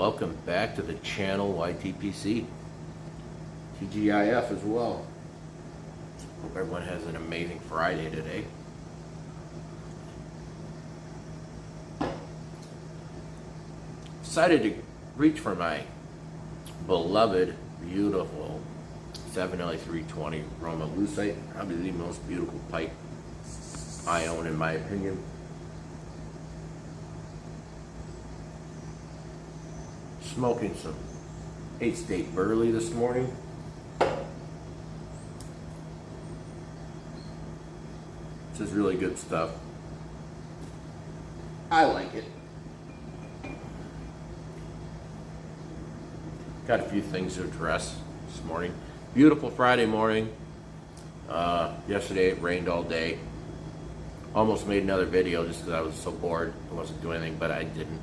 welcome back to the channel YTPC, TGIF as well. Hope everyone has an amazing Friday today. Decided to reach for my beloved, beautiful 7L320 Roma Lucite, probably the most beautiful pipe I own in my opinion. Smoking some 8-State Burley this morning. This is really good stuff. I like it. Got a few things to address this morning. Beautiful Friday morning. Yesterday it rained all day. Almost made another video just because I was so bored. I wasn't doing anything, but I didn't.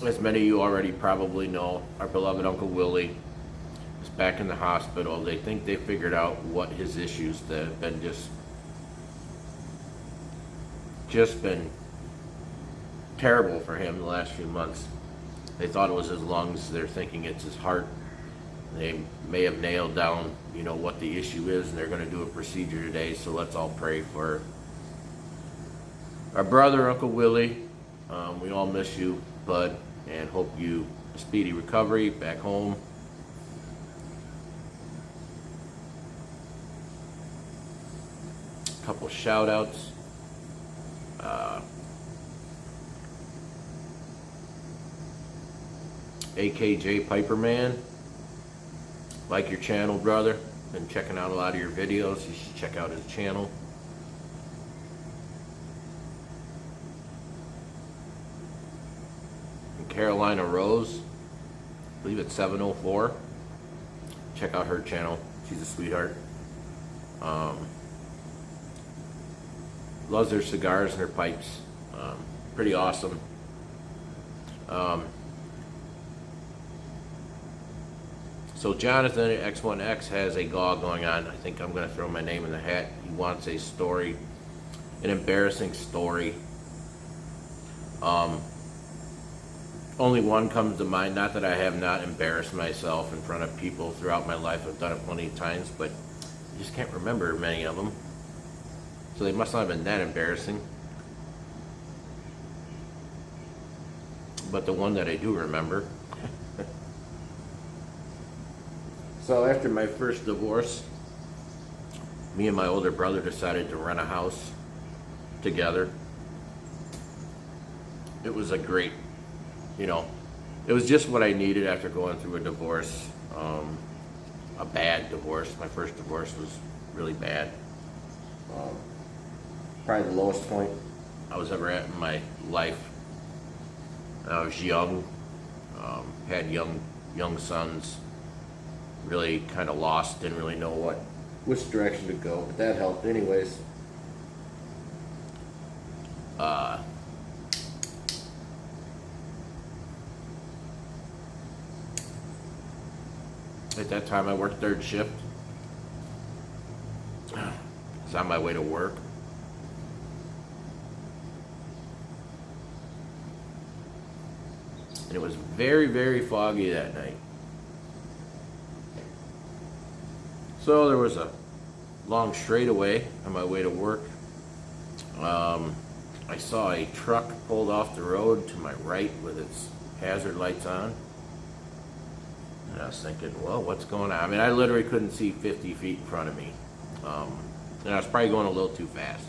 As many of you already probably know, our beloved Uncle Willie is back in the hospital. They think they figured out what his issues that have been just been terrible for him the last few months. They thought it was his lungs. They're thinking it's his heart. They may have nailed down, what the issue is, and they're going to do a procedure today. So let's all pray for our brother, Uncle Willie. We all miss you, bud, and hope you a speedy recovery back home. A couple shout outs. AKJ Piperman, like your channel, brother. Been checking out a lot of your videos. You should check out his channel. And Carolina Rose, I believe it's 704. Check out her channel. She's a sweetheart. Loves her cigars and her pipes. Pretty awesome. So Jonathan at X1X has a GAW going on. I think I'm going to throw my name in the hat. He wants a story, an embarrassing story. Only one comes to mind. Not that I have not embarrassed myself in front of people throughout my life. I've done it plenty of times, but I just can't remember many of them. So they must not have been that embarrassing. But the one that I do remember. So after my first divorce, me and my older brother decided to rent a house together. It was a great, it was just what I needed after going through a divorce, a bad divorce. My first divorce was really bad. Probably the lowest point I was ever at in my life. I was young, had young sons. Really kind of lost, didn't really know which direction to go, but that helped anyways. At that time I worked third shift. I was on my way to work. And it was very, very foggy that night. So there was a long straightaway on my way to work. I saw a truck pulled off the road to my right with its hazard lights on. And I was thinking, well, what's going on? I mean, I literally couldn't see 50 feet in front of me. And I was probably going a little too fast.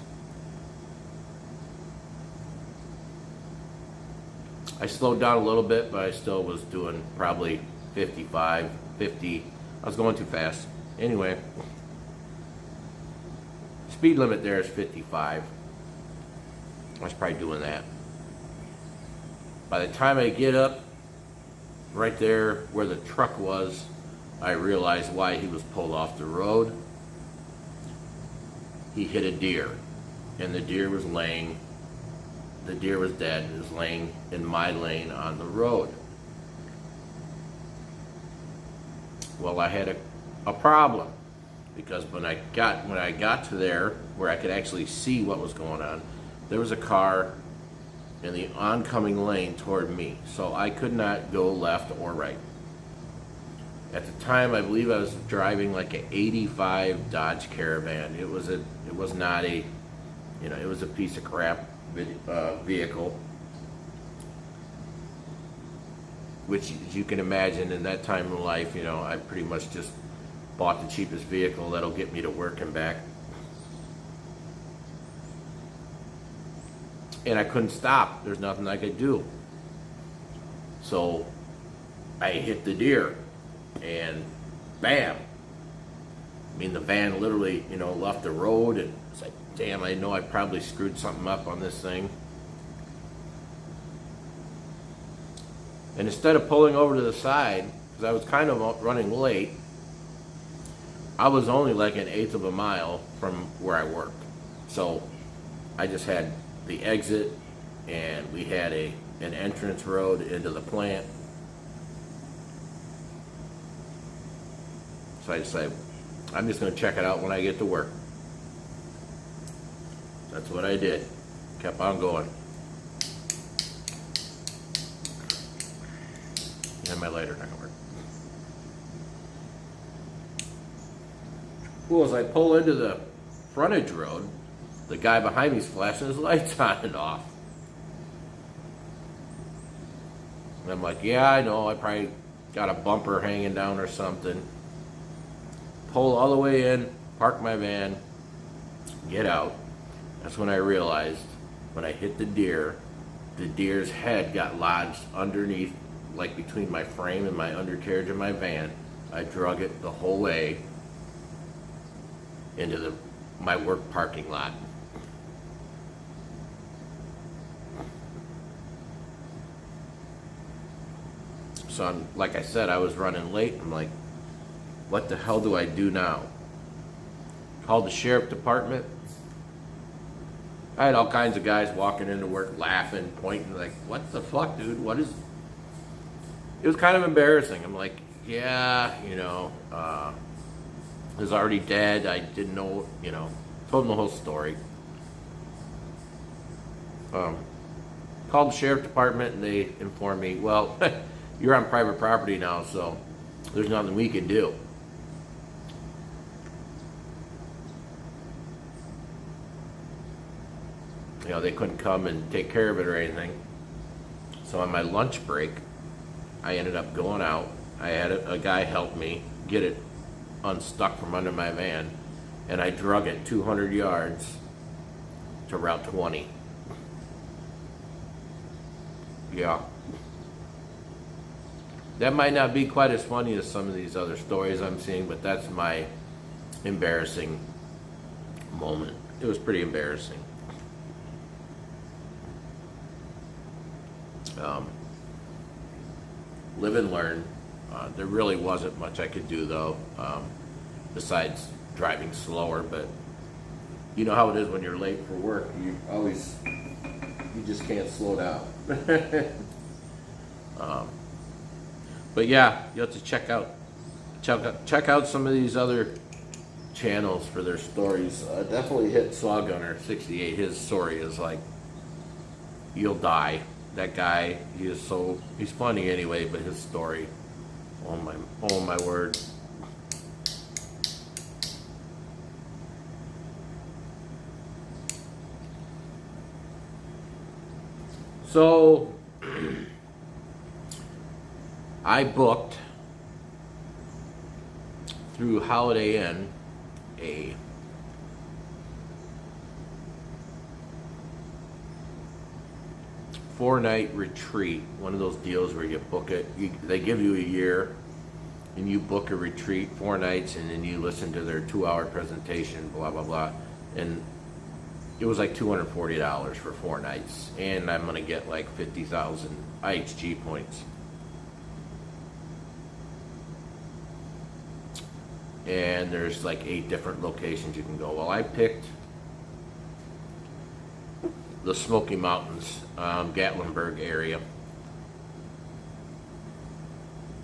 I slowed down a little bit, but I still was doing probably 55, 50. I was going too fast. Anyway, speed limit there is 55. I was probably doing that. By the time I get up, right there where the truck was, I realized why he was pulled off the road. He hit a deer, and the deer was dead, and was laying in my lane on the road. Well, I had a problem. because when I got to there where I could actually see what was going on, there was a car in the oncoming lane toward me, so I could not go left or right. At the time, I believe I was driving like an '85 Dodge Caravan. It was not a, it was a piece of crap vehicle, which, as you can imagine, in that time in life, I pretty much just bought the cheapest vehicle that'll get me to work and back. And I couldn't stop. There's nothing I could do. So I hit the deer, and bam. I mean, the van literally, left the road, and it's like, damn, I know I probably screwed something up on this thing. And instead of pulling over to the side, because I was kind of running late, I was only like an eighth of a mile from where I worked. So I just had the exit, and we had an entrance road into the plant. So I decided, I'm just going to check it out when I get to work. That's what I did. Kept on going. And my lighter not gonna work. Well, as I pull into the frontage road, the guy behind me's flashing his lights on and off. And I'm like, yeah, I know, I probably got a bumper hanging down or something. Pull all the way in, park my van, get out. That's when I realized, when I hit the deer's head got lodged underneath, like between my frame and my undercarriage of my van. I drug it the whole way into my work parking lot. So like I said, I was running late. I'm like, what the hell do I do now? Called the sheriff department. I had all kinds of guys walking into work laughing, pointing, like, what the fuck, dude? What is... It was kind of embarrassing. I'm like, yeah, he was already dead. I didn't know, told him the whole story. Called the sheriff department, and they informed me, well, you're on private property now, so there's nothing we can do. They couldn't come and take care of it or anything. So on my lunch break, I ended up going out. I had a guy help me get it unstuck from under my van, and I drug it 200 yards to Route 20. Yeah. That might not be quite as funny as some of these other stories I'm seeing, but that's my embarrassing moment. It was pretty embarrassing. Live and learn. There really wasn't much I could do, though, besides driving slower. But you know how it is when you're late for work. You just can't slow down. But yeah, you have to check out some of these other channels for their stories. Definitely hit Saw Gunner 68. His story is like, you'll die. That guy, he's funny anyway, but his story, oh my word. So I booked through Holiday Inn a four-night retreat, one of those deals where you book it. They give you a year, and you book a retreat, 4 nights, and then you listen to their 2-hour presentation, blah, blah, blah. And it was like $240 for 4 nights, and I'm going to get like 50,000 IHG points. And there's like 8 different locations you can go. Well, I picked the Smoky Mountains, Gatlinburg area.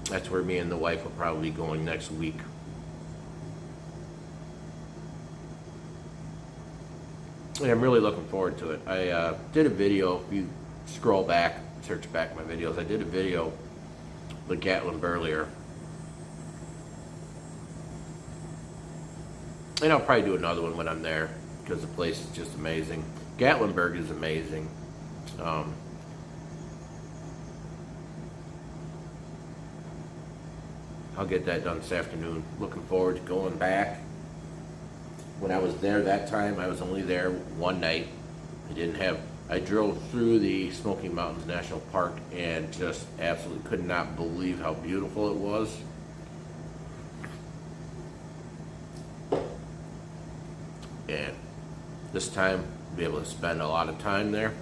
That's where me and the wife will probably be going next week. Yeah, I'm really looking forward to it. I did a video. If you scroll back, search back my videos, I did a video with Gatlin Burlier. And I'll probably do another one when I'm there because the place is just amazing. Gatlinburg is amazing. I'll get that done this afternoon. Looking forward to going back. When I was there that time, I was only there one night. I drove through the Smoky Mountains National Park and just absolutely could not believe how beautiful it was. And this time, I'll be able to spend a lot of time there.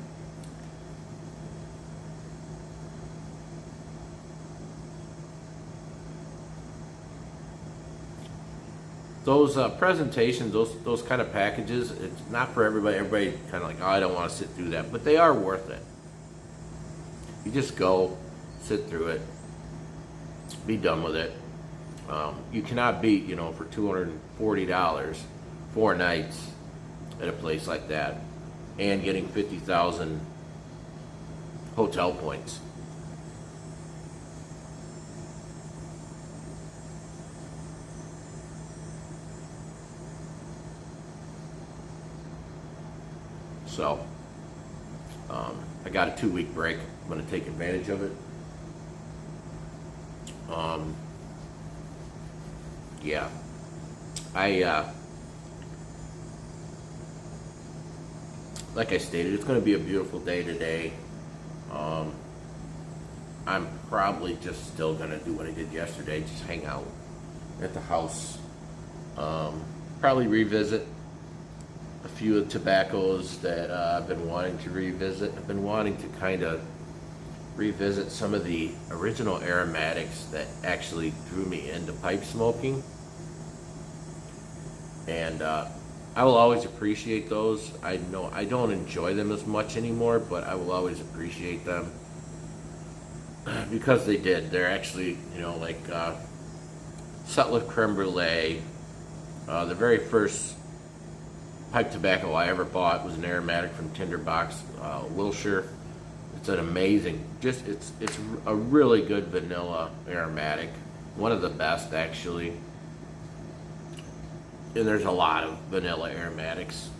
Those presentations, those kind of packages, it's not for everybody. Everybody kind of like, oh, I don't want to sit through that, but they are worth it. You just go, sit through it, be done with it. You cannot beat, for $240, 4 nights at a place like that, and getting 50,000 hotel points. So, I got a 2-week break. I'm going to take advantage of it. Yeah. Like I stated, it's going to be a beautiful day today. I'm probably just still going to do what I did yesterday, just hang out at the house. Probably revisit a few of the tobaccos that I've been wanting to revisit. I've been wanting to kind of revisit some of the original aromatics that actually drew me into pipe smoking. And I will always appreciate those. I know I don't enjoy them as much anymore, but I will always appreciate them because they did. They're actually, like Sutliff Creme Brulee. The very first pipe tobacco I ever bought was an aromatic from Tinderbox, Wilshire. It's an amazing, it's a really good vanilla aromatic, one of the best actually. And there's a lot of vanilla aromatics.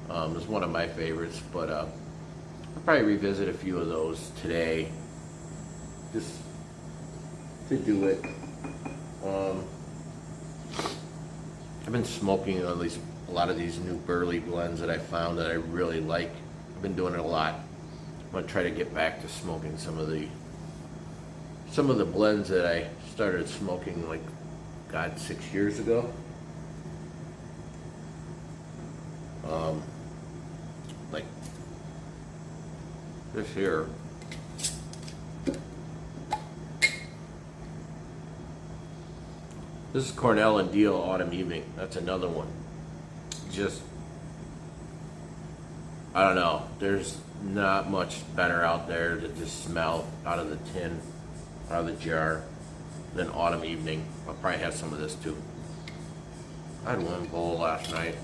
It's one of my favorites, but I'll probably revisit a few of those today, just to do it. I've been smoking at least a lot of these new Burley blends that I found that I really like. I've been doing it a lot. I'm gonna try to get back to smoking some of the blends that I started smoking 6 years ago. Like this here. This is Cornell and Deal Autumn Evening. That's another one. Just, I don't know. There's not much better out there to just smell out of the tin, out of the jar, than Autumn Evening. I'll probably have some of this too. I had one bowl last night.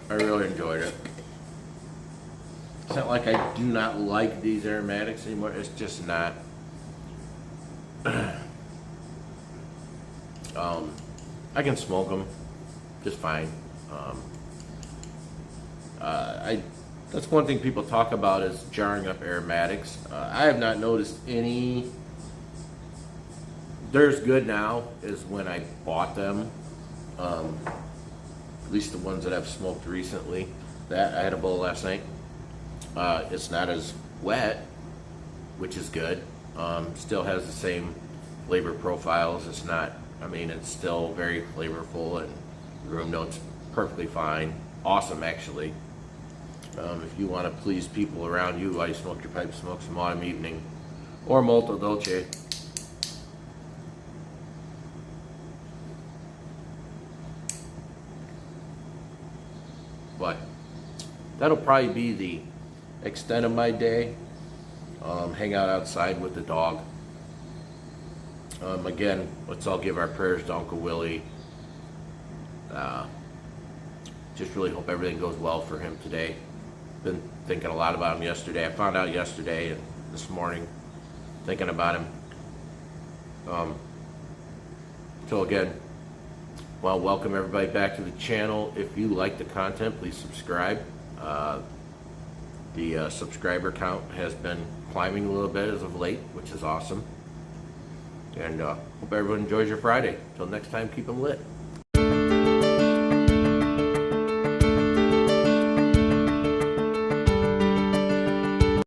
I really enjoyed it. It's not like I do not like these aromatics anymore. It's just not. I can smoke them just fine. That's one thing people talk about is jarring up aromatics. I have not noticed any. There's good now is when I bought them. At least the ones that I've smoked recently. That I had a bowl last night. It's not as wet, which is good. Still has the same flavor profiles. It's not. It's still very flavorful and room notes perfectly fine. Awesome, actually. If you want to please people around you while you smoke your pipe, smoke some Autumn Evening or Molto Dolce. But that'll probably be the extent of my day. Hang out outside with the dog. Again, let's all give our prayers to Uncle Willie. just really hope everything goes well for him today. Been thinking a lot about him yesterday. I found out yesterday and this morning, thinking about him. So again, well, welcome everybody back to the channel. If you like the content, please subscribe. The subscriber count has been climbing a little bit as of late, which is awesome. And hope everyone enjoys your Friday. Till next time, keep them lit.